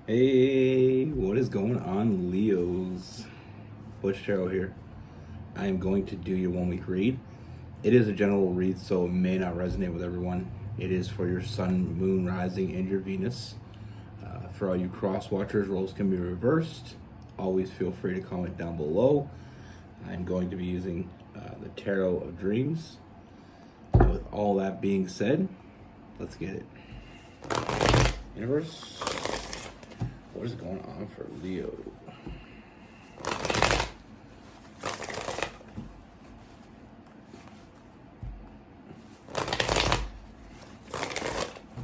Hey, what is going on, Leos? Butch here. I am going to do your 1 week read. It is a general read, so it may not resonate with everyone. It is for your sun, moon, rising, and your Venus. For all you cross watchers, roles can be reversed. Always feel free to comment down below. I'm going to be using the Tarot of Dreams. And with all that being said, let's get it. Universe, what is going on for Leo?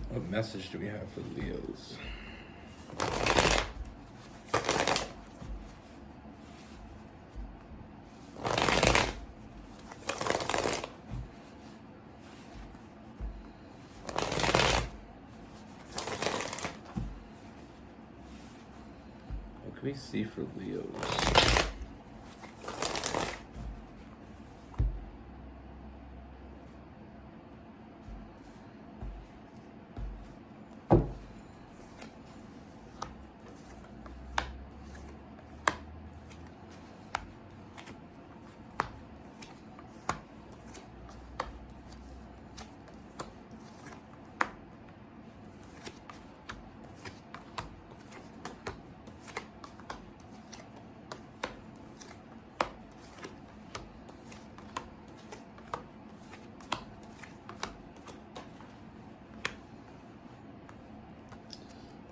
What message do we have for Leos? What can we see for Leos?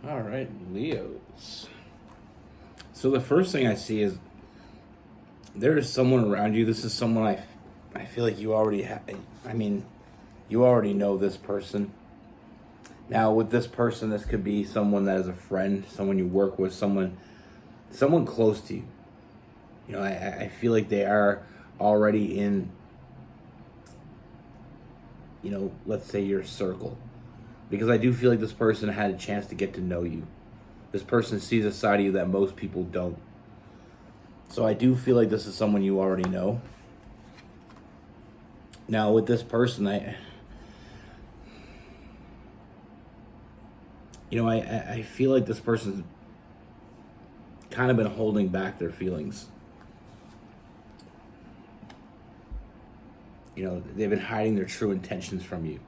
All right, Leos. So the first thing I see is there is someone around you. This is someone I feel like you already have. I mean, you already know this person. Now, with this person, this could be someone that is a friend, someone you work with, someone close to you. You know, I feel like they are already in, let's say your circle. Because I do feel like this person had a chance to get to know you. This person sees a side of you that most people don't. So I do feel like this is someone you already know. Now with this person, I feel like this person's kind of been holding back their feelings. You know, they've been hiding their true intentions from you.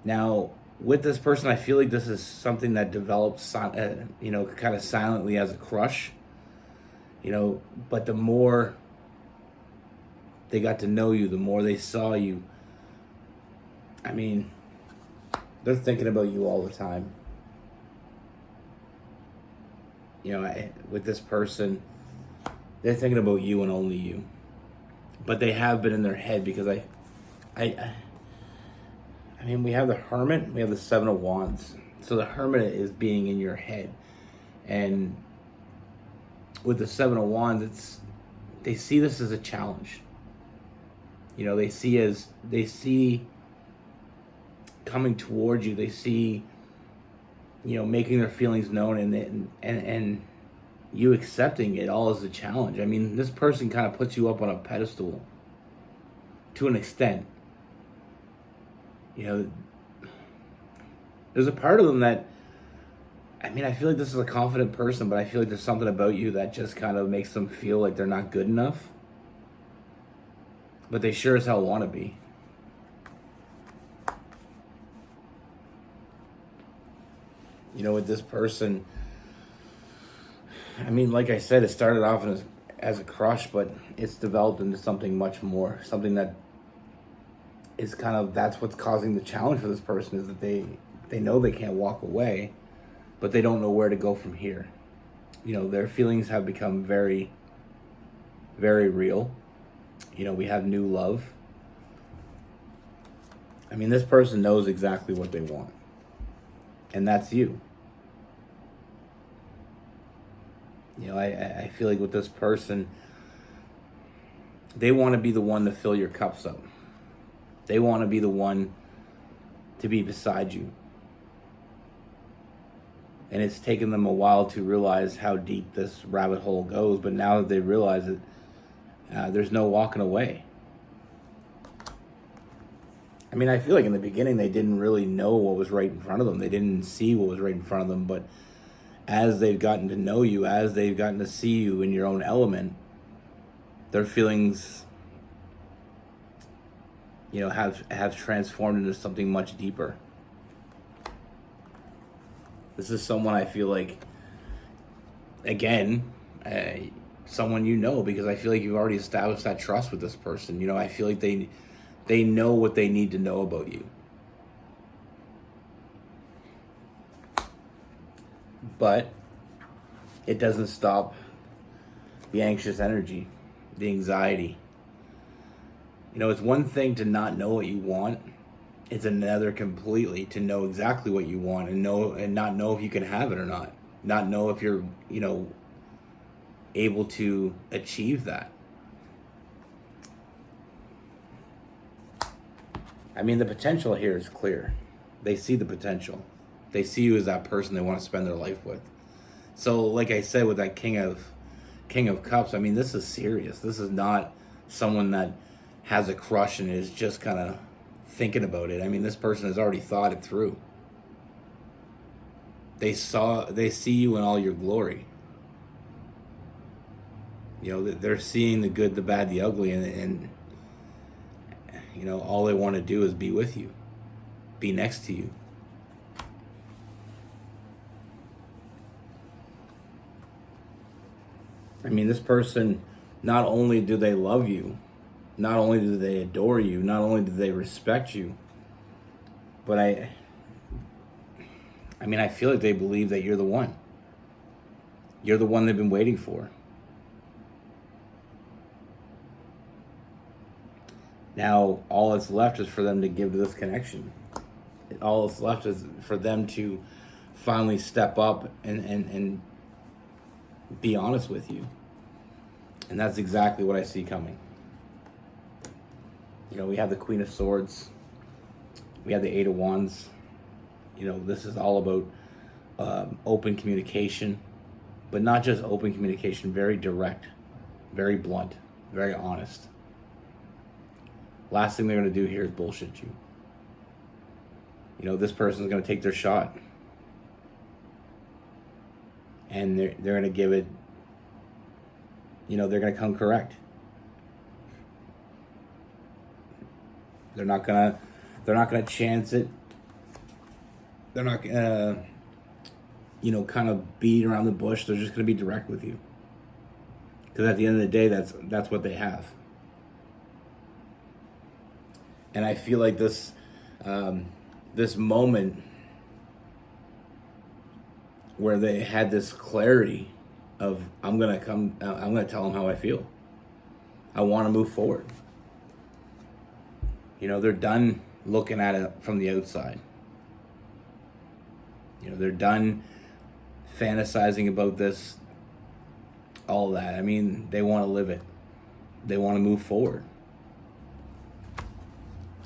Now, with this person, I feel like this is something that develops, kind of silently as a crush. But the more they got to know you, the more they saw you, I mean, they're thinking about you all the time. With this person, they're thinking about you and only you. But they have been in their head because I mean, we have the Hermit, we have the Seven of Wands. So the Hermit is being in your head. And with the Seven of Wands, they see this as a challenge. They see coming towards you, they see, making their feelings known and you accepting it all as a challenge. I mean, this person kind of puts you up on a pedestal to an extent. There's a part of them that, I feel like this is a confident person, but I feel like there's something about you that just kind of makes them feel like they're not good enough. But they sure as hell want to be. With this person, like I said, it started off as a crush, but it's developed into something much more. Something that is that's what's causing the challenge for this person, is that they know they can't walk away, but they don't know where to go from here. Their feelings have become very, very real. We have new love. This person knows exactly what they want, and that's you. I feel like with this person, they want to be the one to fill your cups up. They want to be the one to be beside you. And it's taken them a while to realize how deep this rabbit hole goes, but now that they realize it, there's no walking away. I mean, I feel like in the beginning they didn't really know what was right in front of them. They didn't see what was right in front of them. But as they've gotten to know you, as they've gotten to see you in your own element, their feelings, have transformed into something much deeper. This is someone I feel like, again, someone because I feel like you've already established that trust with this person. I feel like they know what they need to know about you. But it doesn't stop the anxious energy, the anxiety. It's one thing to not know what you want. It's another completely to know exactly what you want and not know if you can have it or not. Not know if you're, able to achieve that. I mean, the potential here is clear. They see the potential. They see you as that person they want to spend their life with. So, like I said, with that King of Cups, I mean, this is serious. This is not someone that has a crush and is just kind of thinking about it. I mean, this person has already thought it through. They see you in all your glory. They're seeing the good, the bad, the ugly, and all they want to do is be with you, be next to you. I mean, this person, not only do they love you, not only do they adore you, not only do they respect you, but I feel like they believe that you're the one. You're the one they've been waiting for. Now, all that's left is for them to give to this connection. All that's left is for them to finally step up and be honest with you. And that's exactly what I see coming. We have the Queen of Swords. We have the Eight of Wands. This is all about open communication. But not just open communication, very direct, very blunt, very honest. Last thing they're going to do here is bullshit you. This person's going to take their shot. And they're going to give it, they're going to come correct. They're not going to chance it. They're not going to, kind of beat around the bush. They're just going to be direct with you. Because at the end of the day, that's what they have. And I feel like this moment where they had this clarity of, I'm gonna tell them how I feel. I want to move forward. They're done looking at it from the outside. They're done fantasizing about this, all that. I mean, they want to live it. They want to move forward.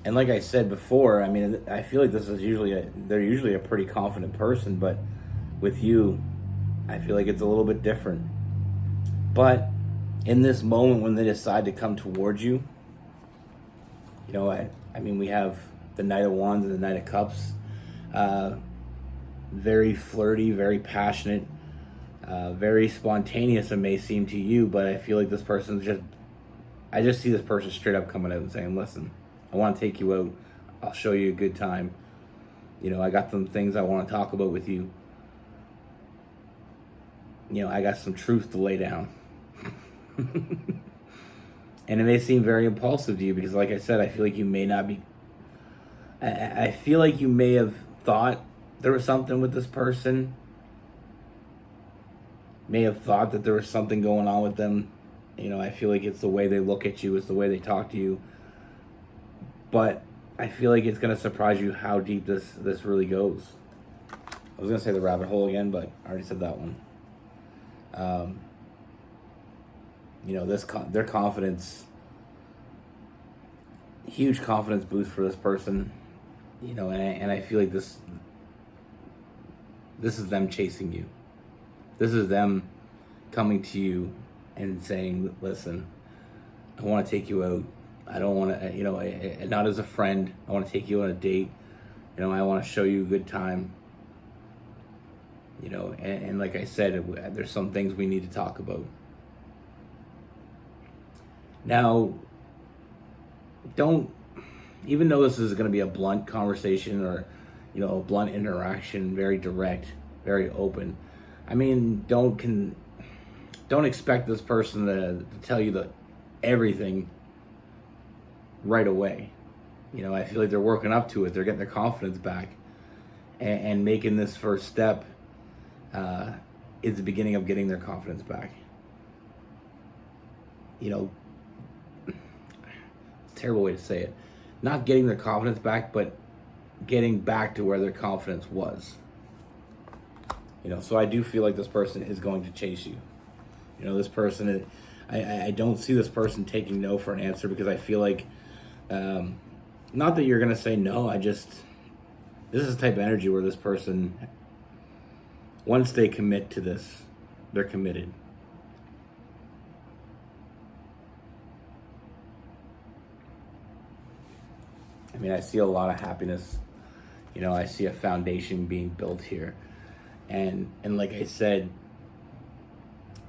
And like I said before, I mean, I feel like they're usually a pretty confident person, but with you, I feel like it's a little bit different. But in this moment when they decide to come towards you, I mean, we have the Knight of Wands and the Knight of Cups. Very flirty, very passionate, very spontaneous, it may seem to you, but I feel like this person's I just see this person straight up coming out and saying, listen, I want to take you out. I'll show you a good time. I got some things I want to talk about with you. I got some truth to lay down. And it may seem very impulsive to you because, like I said, I feel like you may not be... I feel like you may have thought there was something with this person. May have thought that there was something going on with them. I feel like it's the way they look at you. It's the way they talk to you. But I feel like it's going to surprise you how deep this really goes. I was going to say the rabbit hole again, but I already said that one. Their confidence, huge confidence boost for this person. And I feel like this is them chasing you. This is them coming to you and saying, listen, I want to take you out. I don't want to, not as a friend. I want to take you on a date. I want to show you a good time. And like I said, there's some things we need to talk about. Now, don't, even though this is going to be a blunt conversation or, a blunt interaction, very direct, very open. I mean, don't expect this person to tell you everything right away. I feel like they're working up to it. They're getting their confidence back, and making this first step is the beginning of getting their confidence back. It's a terrible way to say it. Not getting their confidence back, but getting back to where their confidence was. So I do feel like this person is going to chase you. This person, I don't see this person taking no for an answer, because I feel like, not that you're going to say no, this is the type of energy where this person, once they commit to this, they're committed. I mean, I see a lot of happiness. I see a foundation being built here. And like I said,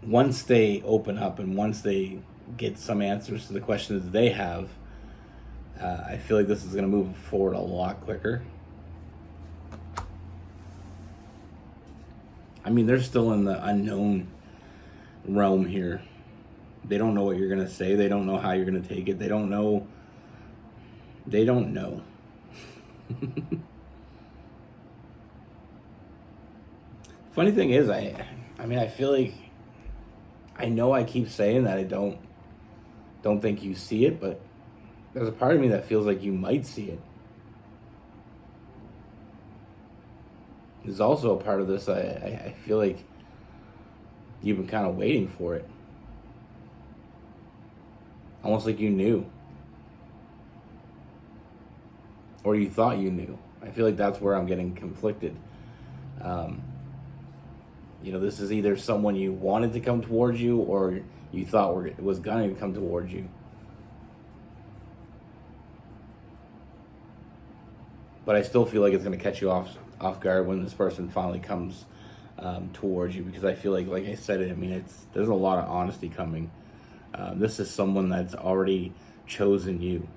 once they open up and once they get some answers to the questions they have, I feel like this is going to move forward a lot quicker. I mean, they're still in the unknown realm here. They don't know what you're going to say. They don't know how you're going to take it. They don't know. Funny thing is, I feel like I know I keep saying that I don't think you see it, but there's a part of me that feels like you might see it. There's also a part of this I feel like you've been kind of waiting for it. Almost like you knew. Or you thought you knew. I feel like that's where I'm getting conflicted. This is either someone you wanted to come towards you, or you thought was going to come towards you. But I still feel like it's going to catch you off guard when this person finally comes towards you, because I feel like I said it. There's a lot of honesty coming. This is someone that's already chosen you.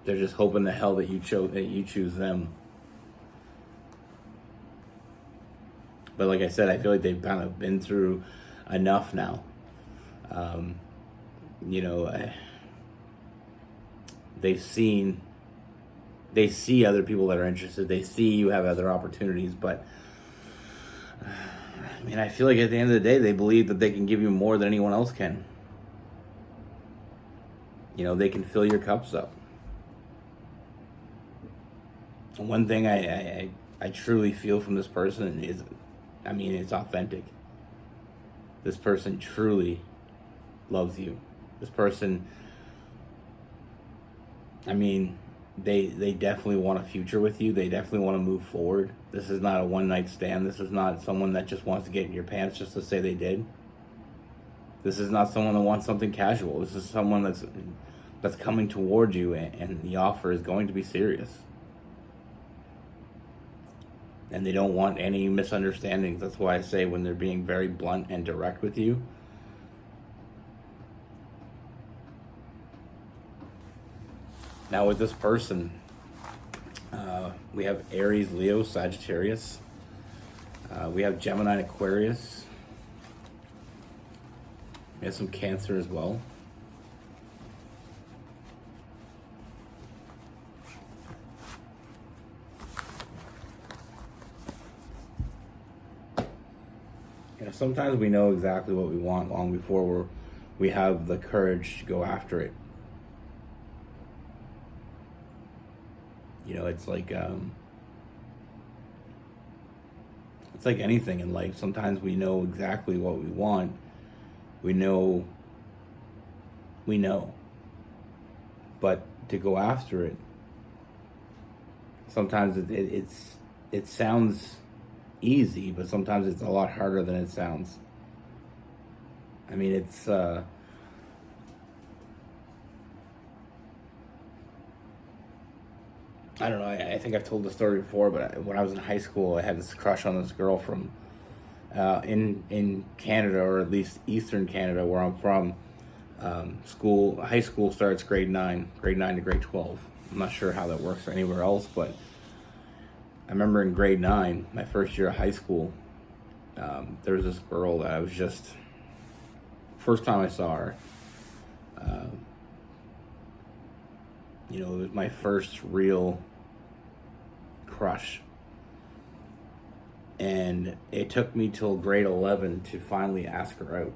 They're just hoping the hell that you choose them. But like I said, I feel like they've kind of been through enough now. They see other people that are interested. They see you have other opportunities, but I feel like at the end of the day, they believe that they can give you more than anyone else can. They can fill your cups up. One thing I truly feel from this person is, it's authentic. This person truly loves you. This person, they definitely want a future with you. They definitely want to move forward. This is not a one-night stand. This is not someone that just wants to get in your pants just to say they did. This is not someone that wants something casual. This is someone that's coming towards you, and the offer is going to be serious. And they don't want any misunderstandings. That's why I say, when they're being very blunt and direct with you, now with this person, we have Aries, Leo, Sagittarius. We have Gemini, Aquarius. We have some Cancer as well. Sometimes we know exactly what we want long before we have the courage to go after it. It's like anything in life. Sometimes we know exactly what we want. We know. But to go after it, sometimes it sounds easy, but sometimes it's a lot harder than it sounds. I mean, it's I don't know. I think I've told the story before, but when I was in high school, I had this crush on this girl from in Canada, or at least Eastern Canada, where I'm from. High school starts grade 9 to grade 12. I'm not sure how that works anywhere else, but I remember in grade 9, my first year of high school, there was this girl that I was just, first time I saw her, it was my first real crush. And it took me till grade 11 to finally ask her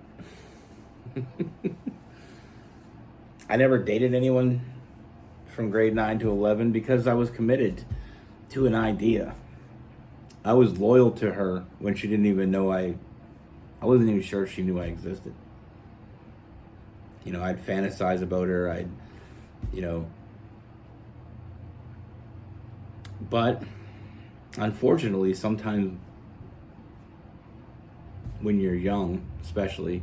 out. I never dated anyone from grade 9 to 11 because I was committed to an idea. I was loyal to her when she didn't even know I wasn't even sure she knew I existed. I'd fantasize about her. But unfortunately, sometimes when you're young, especially,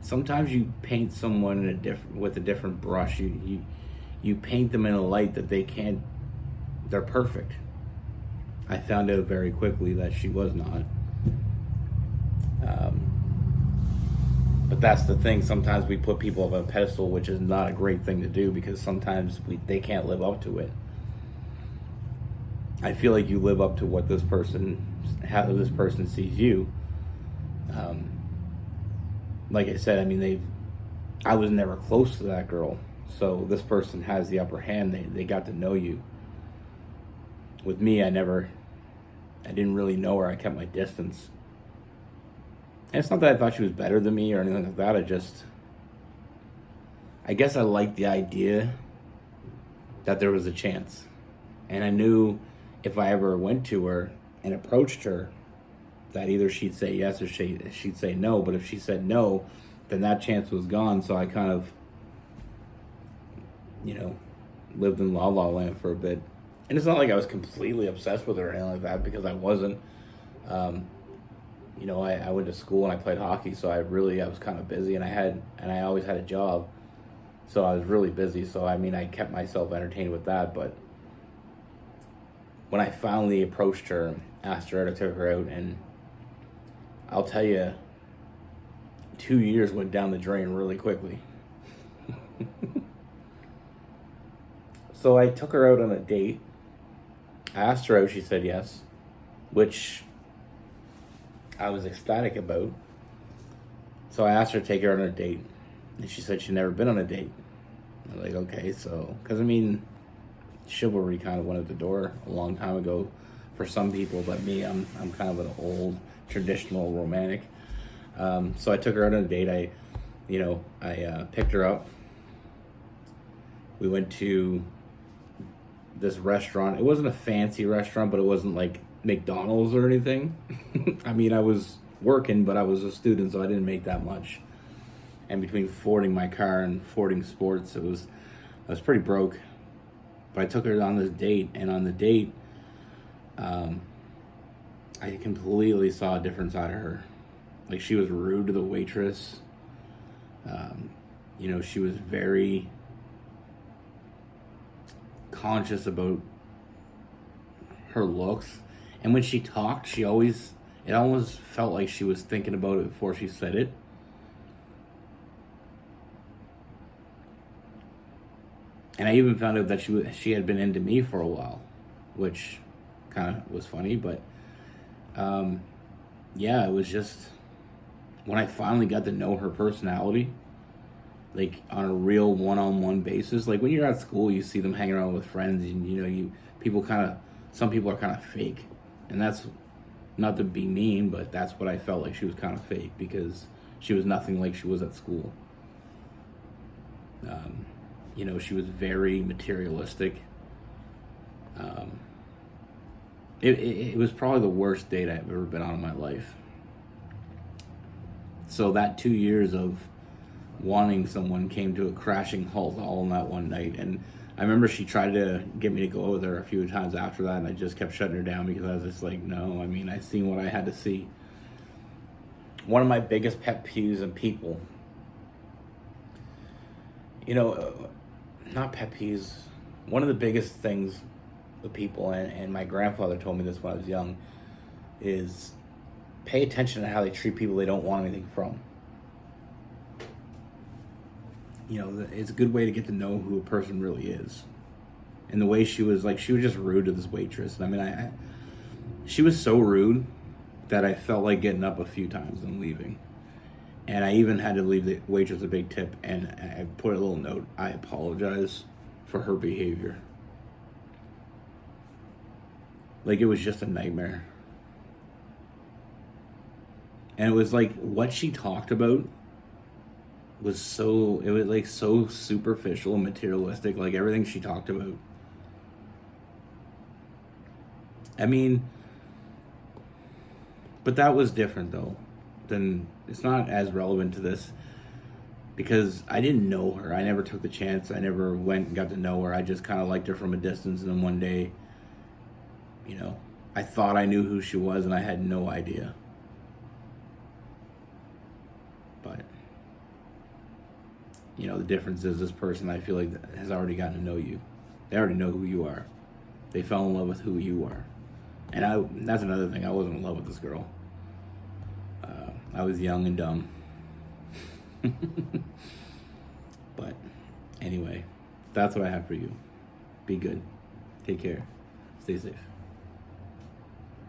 sometimes you paint someone with a different brush. You paint them in a light that they're perfect. I found out very quickly that she was not. But that's the thing. Sometimes we put people up on a pedestal, which is not a great thing to do, because sometimes they can't live up to it. I feel like you live up to how this person sees you. Like I said, I mean, I was never close to that girl, so this person has the upper hand. They got to know you. With me, I didn't really know her. I kept my distance. And it's not that I thought she was better than me or anything like that. I guess I liked the idea that there was a chance. And I knew if I ever went to her and approached her, that either she'd say yes or she'd say no. But if she said no, then that chance was gone. So I kind of, lived in La La Land for a bit. And it's not like I was completely obsessed with her or anything like that, because I wasn't. I went to school and I played hockey, so I was kind of busy, and I always had a job, so I was really busy. So I kept myself entertained with that. But when I finally approached her, asked her out, I took her out, and I'll tell you, 2 years went down the drain really quickly. So I took her out on a date. I asked her out, she said yes, which I was ecstatic about. So I asked her to take her on a date, and she said she'd never been on a date. I was like, okay, so, because chivalry kind of went out the door a long time ago for some people, but me, I'm kind of an old traditional romantic. So I took her out on a date. I picked her up. We went to this restaurant. It wasn't a fancy restaurant, but it wasn't like McDonald's or anything. I was working, but I was a student, so I didn't make that much. And between fording my car and fording sports, I was pretty broke. But I took her on this date, and on the date, I completely saw a different side of her. Like, she was rude to the waitress. She was very conscious about her looks. And when she talked, it almost felt like she was thinking about it before she said it. And I even found out that she had been into me for a while, which kind of was funny. But it was just, when I finally got to know her personality, like on a real one-on-one basis. Like when you're at school, you see them hanging around with friends, and some people are kind of fake, and that's not to be mean, but that's what I felt like. She was kind of fake because she was nothing like she was at school. She was very materialistic. It was probably the worst date I've ever been on in my life. So that 2 years of wanting someone came to a crashing halt all in that one night. And I remember she tried to get me to go with her a few times after that, and I just kept shutting her down because I was just like, no, I seen what I had to see. one of my biggest pet peeves in people, you know, not pet peeves, one of the biggest things with people, and my grandfather told me this when I was young, is pay attention to how they treat people they don't want anything from. You know, it's a good way to get to know who a person really is. And the way she was just rude to this waitress. And I mean, she was so rude that I felt like getting up a few times and leaving. And I even had to leave the waitress a big tip, and I put a little note, I apologize for her behavior. Like, it was just a nightmare. And it was like, what she talked about was so superficial and materialistic, like everything she talked about. I mean, but that was different though. Then it's not as relevant to this because I didn't know her. I never took the chance. I never went and got to know her. I just kind of liked her from a distance, and then one day, you know, I thought I knew who she was, and I had no idea. But you know, the difference is this person, I feel like, has already gotten to know you. They already know who you are. They fell in love with who you are. And that's another thing. I wasn't in love with this girl. I was young and dumb. But anyway, that's what I have for you. Be good. Take care. Stay safe.